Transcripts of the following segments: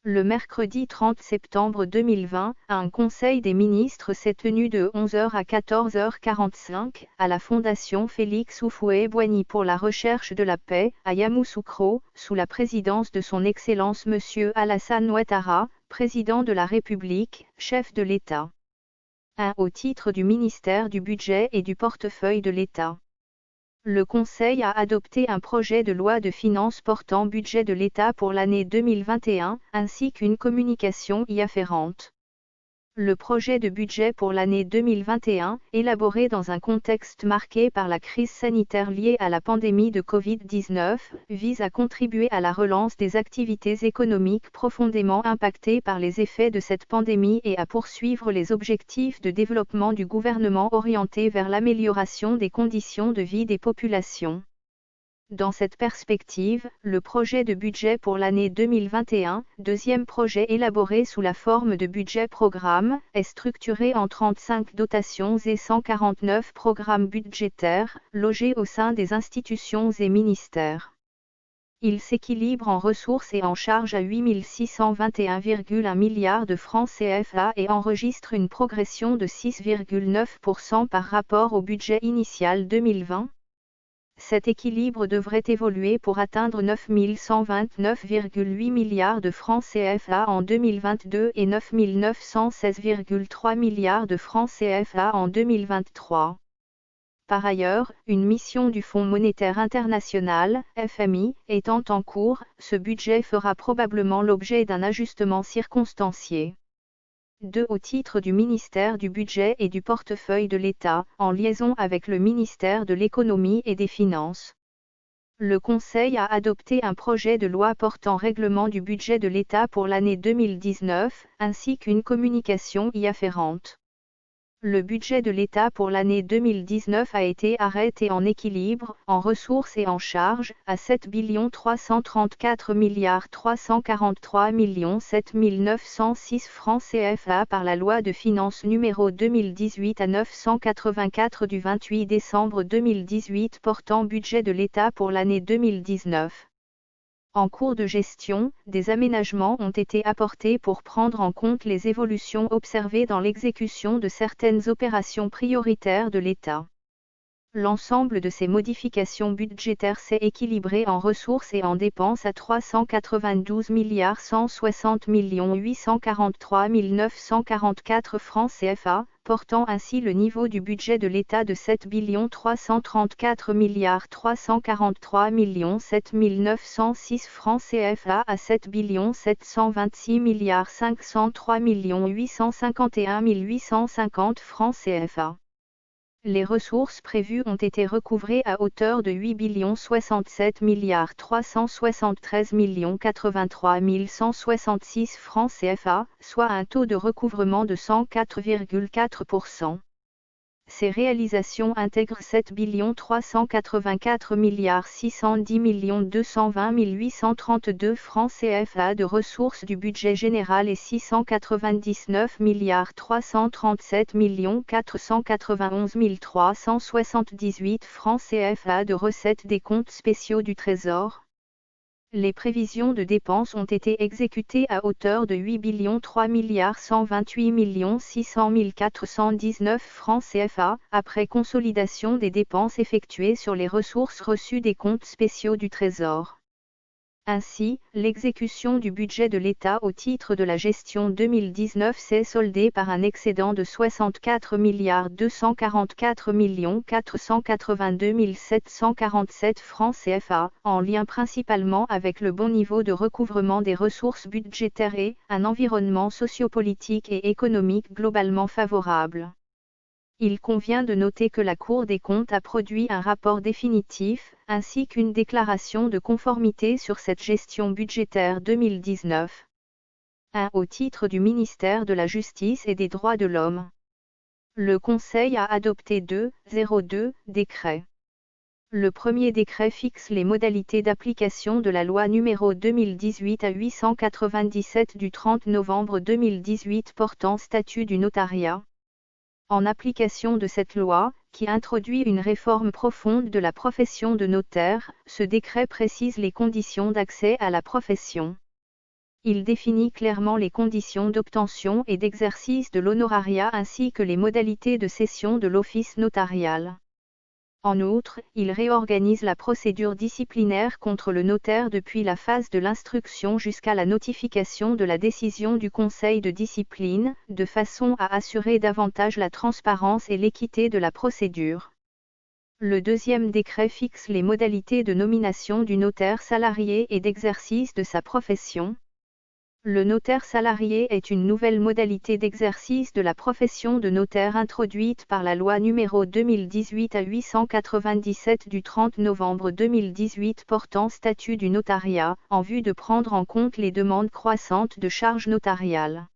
Le mercredi 30 septembre 2020, un conseil des ministres s'est tenu de 11h à 14h45 à la Fondation Félix Houphouët-Boigny pour la recherche de la paix à Yamoussoukro, sous la présidence de son Excellence Monsieur Alassane Ouattara, président de la République, chef de l'État. 1. Au titre du ministère du Budget et du portefeuille de l'État. Le Conseil a adopté un projet de loi de finances portant budget de l'État pour l'année 2021, ainsi qu'une communication y afférente. Le projet de budget pour l'année 2021, élaboré dans un contexte marqué par la crise sanitaire liée à la pandémie de Covid-19, vise à contribuer à la relance des activités économiques profondément impactées par les effets de cette pandémie et à poursuivre les objectifs de développement du gouvernement orientés vers l'amélioration des conditions de vie des populations. Dans cette perspective, le projet de budget pour l'année 2021, deuxième projet élaboré sous la forme de budget-programme, est structuré en 35 dotations et 149 programmes budgétaires, logés au sein des institutions et ministères. Il s'équilibre en ressources et en charges à 8 621,1 milliards de francs CFA et enregistre une progression de 6,9% par rapport au budget initial 2020. Cet équilibre devrait évoluer pour atteindre 9 129,8 milliards de francs CFA en 2022 et 9 916,3 milliards de francs CFA en 2023. Par ailleurs, une mission du Fonds monétaire international, FMI, étant en cours, ce budget fera probablement l'objet d'un ajustement circonstancié. 2. Au titre du ministère du Budget et du portefeuille de l'État, en liaison avec le ministère de l'Économie et des Finances. Le Conseil a adopté un projet de loi portant règlement du budget de l'État pour l'année 2019, ainsi qu'une communication y afférente. Le budget de l'État pour l'année 2019 a été arrêté en équilibre, en ressources et en charges, à 7 334 343 7 906 francs CFA par la loi de finances numéro 2018 à 984 du 28 décembre 2018 portant budget de l'État pour l'année 2019. En cours de gestion, des aménagements ont été apportés pour prendre en compte les évolutions observées dans l'exécution de certaines opérations prioritaires de l'État. L'ensemble de ces modifications budgétaires s'est équilibré en ressources et en dépenses à 392 160 843 944 francs CFA, portant ainsi le niveau du budget de l'État de 7 334 343 7 906 francs CFA à 7 726 503 851 850 francs CFA. Les ressources prévues ont été recouvrées à hauteur de 8 067 373 83 166 francs CFA, soit un taux de recouvrement de 104,4%. Ces réalisations intègrent 7 384 610 220 832 francs CFA de ressources du budget général et 699 337 491 378 francs CFA de recettes des comptes spéciaux du Trésor. Les prévisions de dépenses ont été exécutées à hauteur de 8 3 128 600 419 francs CFA, après consolidation des dépenses effectuées sur les ressources reçues des comptes spéciaux du Trésor. Ainsi, l'exécution du budget de l'État au titre de la gestion 2019 s'est soldée par un excédent de 64 244 482 747 francs CFA, en lien principalement avec le bon niveau de recouvrement des ressources budgétaires et un environnement sociopolitique et économique globalement favorable. Il convient de noter que la Cour des comptes a produit un rapport définitif, ainsi qu'une déclaration de conformité sur cette gestion budgétaire 2019. 1. Au titre du ministère de la Justice et des Droits de l'Homme. Le Conseil a adopté 2.02 décrets. Le premier décret fixe les modalités d'application de la loi numéro 2018-897 du 30 novembre 2018 portant statut du notariat. En application de cette loi, qui introduit une réforme profonde de la profession de notaire, ce décret précise les conditions d'accès à la profession. Il définit clairement les conditions d'obtention et d'exercice de l'honorariat ainsi que les modalités de cession de l'office notarial. En outre, il réorganise la procédure disciplinaire contre le notaire depuis la phase de l'instruction jusqu'à la notification de la décision du conseil de discipline, de façon à assurer davantage la transparence et l'équité de la procédure. Le deuxième décret fixe les modalités de nomination du notaire salarié et d'exercice de sa profession. Le notaire salarié est une nouvelle modalité d'exercice de la profession de notaire introduite par la loi numéro 2018-897 du 30 novembre 2018 portant statut du notariat, en vue de prendre en compte les demandes croissantes de charges notariales.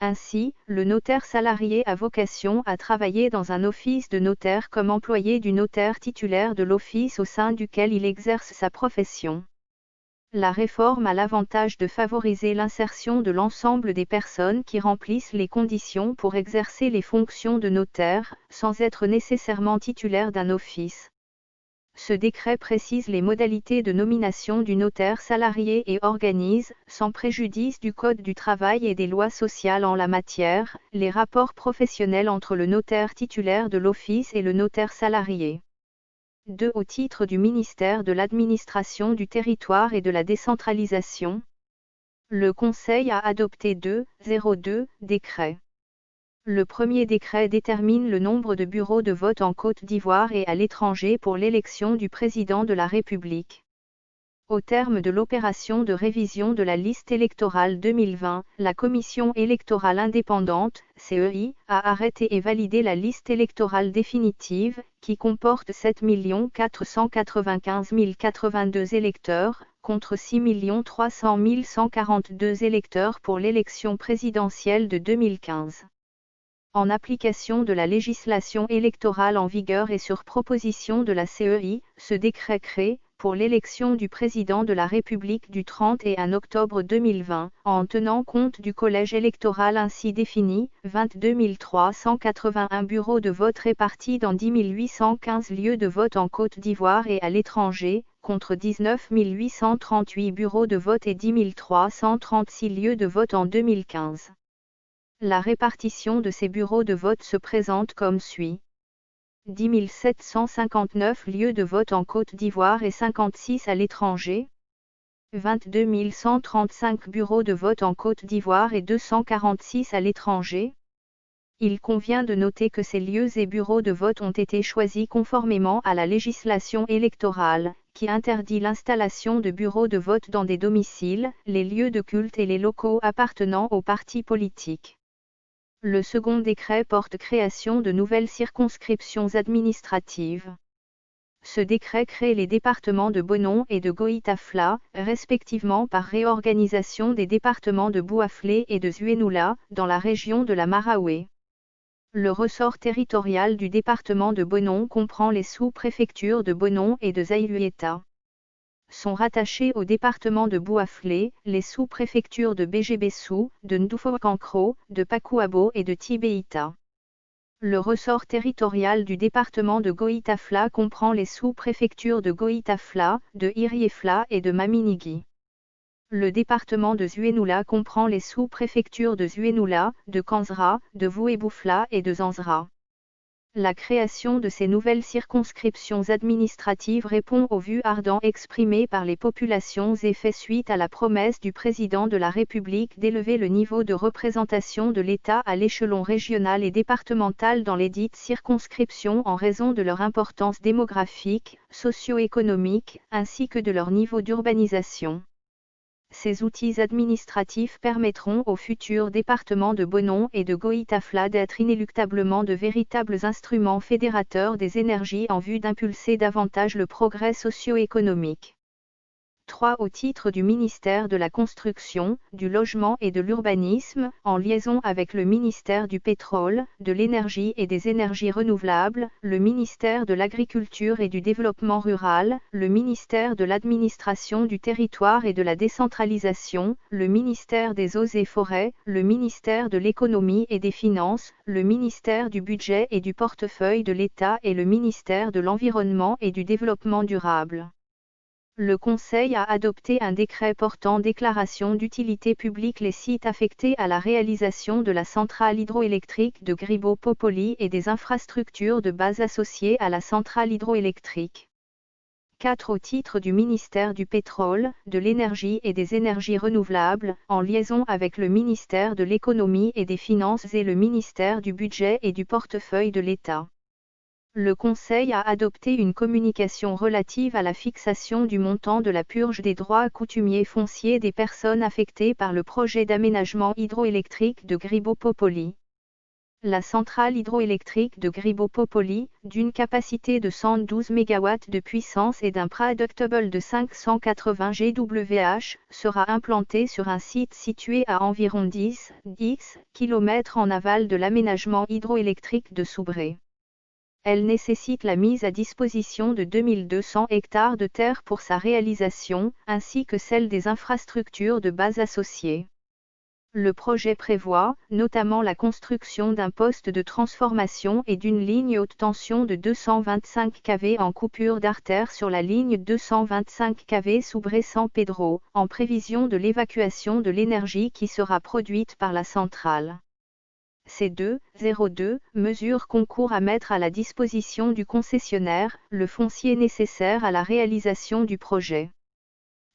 Ainsi, le notaire salarié a vocation à travailler dans un office de notaire comme employé du notaire titulaire de l'office au sein duquel il exerce sa profession. La réforme a l'avantage de favoriser l'insertion de l'ensemble des personnes qui remplissent les conditions pour exercer les fonctions de notaire, sans être nécessairement titulaire d'un office. Ce décret précise les modalités de nomination du notaire salarié et organise, sans préjudice du Code du travail et des lois sociales en la matière, les rapports professionnels entre le notaire titulaire de l'office et le notaire salarié. 2. Au titre du ministère de l'Administration du Territoire et de la Décentralisation, le Conseil a adopté 2 décrets. Le premier décret détermine le nombre de bureaux de vote en Côte d'Ivoire et à l'étranger pour l'élection du président de la République. Au terme de l'opération de révision de la liste électorale 2020, la Commission électorale indépendante, CEI, a arrêté et validé la liste électorale définitive, qui comporte 7 495 082 électeurs, contre 6 300 142 électeurs pour l'élection présidentielle de 2015. En application de la législation électorale en vigueur et sur proposition de la CEI, ce décret crée, pour l'élection du président de la République du 31 octobre 2020, en tenant compte du collège électoral ainsi défini, 22 381 bureaux de vote répartis dans 10 815 lieux de vote en Côte d'Ivoire et à l'étranger, contre 19 838 bureaux de vote et 10 336 lieux de vote en 2015. La répartition de ces bureaux de vote se présente comme suit. 10 759 lieux de vote en Côte d'Ivoire et 56 à l'étranger. 22 135 bureaux de vote en Côte d'Ivoire et 246 à l'étranger. Il convient de noter que ces lieux et bureaux de vote ont été choisis conformément à la législation électorale, qui interdit l'installation de bureaux de vote dans des domiciles, les lieux de culte et les locaux appartenant aux partis politiques. Le second décret porte création de nouvelles circonscriptions administratives. Ce décret crée les départements de Bonon et de Goïta-Fla, respectivement par réorganisation des départements de Bouaflé et de Zuénoula, dans la région de la Maraoué. Le ressort territorial du département de Bonon comprend les sous-préfectures de Bonon et de Zaïluéta. Sont rattachés au département de Bouaflé, les sous-préfectures de Béjébessou, de Ndoufokankro, de Pakouabo et de Tibéita. Le ressort territorial du département de Goïta-Fla comprend les sous-préfectures de Goïta-Fla, de Iriéfla et de Maminigui. Le département de Zuénoula comprend les sous-préfectures de Zuénoula, de Kanzra, de Vouéboufla et de Zanzra. La création de ces nouvelles circonscriptions administratives répond aux vues ardentes exprimées par les populations et fait suite à la promesse du président de la République d'élever le niveau de représentation de l'État à l'échelon régional et départemental dans les dites circonscriptions en raison de leur importance démographique, socio-économique, ainsi que de leur niveau d'urbanisation. Ces outils administratifs permettront aux futurs départements de Bonon et de Goïta-Fla d'être inéluctablement de véritables instruments fédérateurs des énergies en vue d'impulser davantage le progrès socio-économique. 3. Au titre du ministère de la Construction, du Logement et de l'Urbanisme, en liaison avec le ministère du Pétrole, de l'Énergie et des Énergies Renouvelables, le ministère de l'Agriculture et du Développement Rural, le ministère de l'Administration du Territoire et de la Décentralisation, le ministère des Eaux et Forêts, le ministère de l'Économie et des Finances, le ministère du Budget et du Portefeuille de l'État et le ministère de l'Environnement et du Développement durable. Le Conseil a adopté un décret portant déclaration d'utilité publique les sites affectés à la réalisation de la centrale hydroélectrique de Gribo-Popoli et des infrastructures de base associées à la centrale hydroélectrique. 4. Au titre du ministère du Pétrole, de l'Énergie et des Énergies renouvelables, en liaison avec le ministère de l'Économie et des Finances et le ministère du Budget et du Portefeuille de l'État. Le Conseil a adopté une communication relative à la fixation du montant de la purge des droits coutumiers fonciers des personnes affectées par le projet d'aménagement hydroélectrique de Gribo-Popoli. La centrale hydroélectrique de Gribo-Popoli, d'une capacité de 112 MW de puissance et d'un predictable de 580 GWh, sera implantée sur un site situé à environ 10 km en aval de l'aménagement hydroélectrique de Soubré. Elle nécessite la mise à disposition de 2200 hectares de terre pour sa réalisation, ainsi que celle des infrastructures de base associées. Le projet prévoit, notamment la construction d'un poste de transformation et d'une ligne haute tension de 225 kV en coupure d'artère sur la ligne 225 kV Soubré-San Pedro, en prévision de l'évacuation de l'énergie qui sera produite par la centrale. Ces 2.02 mesures concourent à mettre à la disposition du concessionnaire le foncier nécessaire à la réalisation du projet.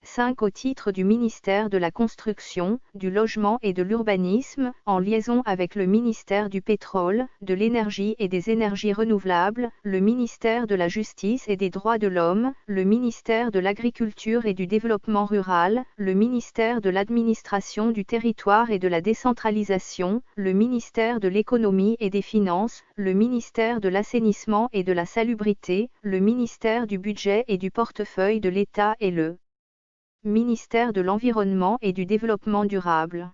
5. Au titre du ministère de la Construction, du Logement et de l'Urbanisme, en liaison avec le ministère du Pétrole, de l'Énergie et des Énergies renouvelables, le ministère de la Justice et des Droits de l'Homme, le ministère de l'Agriculture et du Développement rural, le ministère de l'Administration du Territoire et de la Décentralisation, le ministère de l'Économie et des Finances, le ministère de l'Assainissement et de la Salubrité, le ministère du Budget et du Portefeuille de l'État et le ministère de l'Environnement et du Développement durable.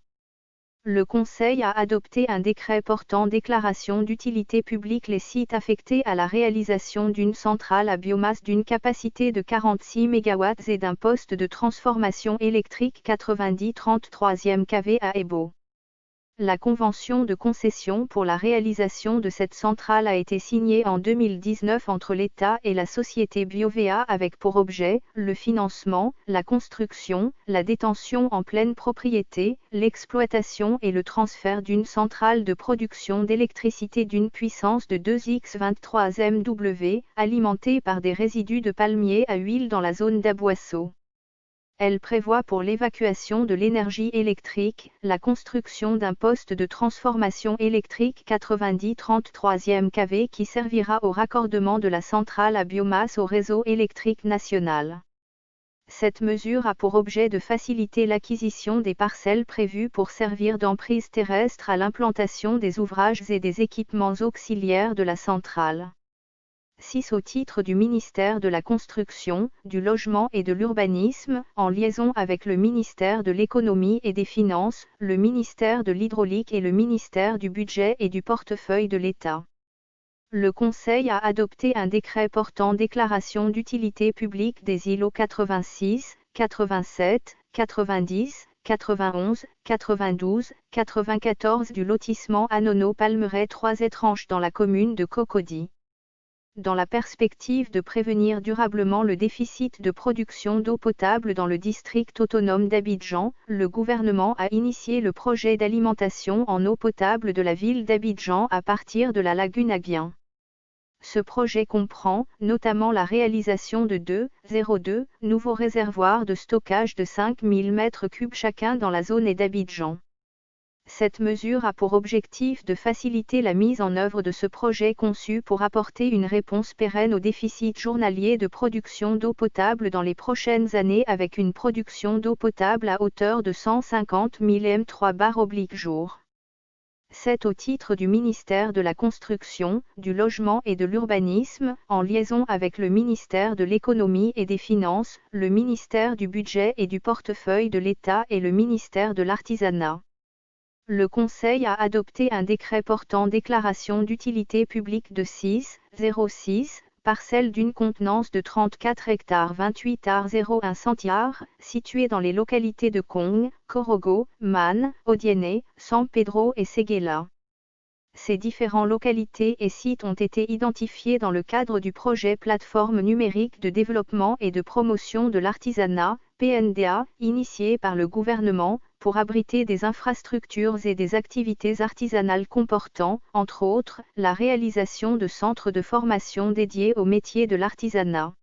Le Conseil a adopté un décret portant déclaration d'utilité publique les sites affectés à la réalisation d'une centrale à biomasse d'une capacité de 46 MW et d'un poste de transformation électrique 90-33e kV à Ebo. La convention de concession pour la réalisation de cette centrale a été signée en 2019 entre l'État et la société Biovea avec pour objet le financement, la construction, la détention en pleine propriété, l'exploitation et le transfert d'une centrale de production d'électricité d'une puissance de 2x23 MW, alimentée par des résidus de palmier à huile dans la zone d'Aboisseau. Elle prévoit pour l'évacuation de l'énergie électrique, la construction d'un poste de transformation électrique 90-33e kV qui servira au raccordement de la centrale à biomasse au réseau électrique national. Cette mesure a pour objet de faciliter l'acquisition des parcelles prévues pour servir d'emprise terrestre à l'implantation des ouvrages et des équipements auxiliaires de la centrale. 6. Au titre du ministère de la Construction, du Logement et de l'Urbanisme, en liaison avec le ministère de l'Économie et des Finances, le ministère de l'Hydraulique et le ministère du Budget et du Portefeuille de l'État. Le Conseil a adopté un décret portant déclaration d'utilité publique des îlots 86, 87, 90, 91, 92, 94 du lotissement Anono-Palmeraie 3 étranges dans la commune de Cocody. Dans la perspective de prévenir durablement le déficit de production d'eau potable dans le district autonome d'Abidjan, le gouvernement a initié le projet d'alimentation en eau potable de la ville d'Abidjan à partir de la lagune Aguien. Ce projet comprend, notamment la réalisation de 2.02 nouveaux réservoirs de stockage de 5000 m3 chacun dans la zone d'Abidjan. Cette mesure a pour objectif de faciliter la mise en œuvre de ce projet conçu pour apporter une réponse pérenne au déficit journalier de production d'eau potable dans les prochaines années avec une production d'eau potable à hauteur de 150 000 m3/jour. 7. Au titre du ministère de la Construction, du Logement et de l'Urbanisme, en liaison avec le ministère de l'Économie et des Finances, le ministère du Budget et du Portefeuille de l'État et le ministère de l'Artisanat. Le Conseil a adopté un décret portant déclaration d'utilité publique de 6.06, parcelle d'une contenance de 34 hectares 28,01 centiares, située dans les localités de Kong, Corogo, Man, Odiene, San Pedro et Séguéla. Ces différentes localités et sites ont été identifiés dans le cadre du projet Plateforme numérique de développement et de promotion de l'artisanat, PNDA, initié par le gouvernement, pour abriter des infrastructures et des activités artisanales comportant, entre autres, la réalisation de centres de formation dédiés aux métiers de l'artisanat.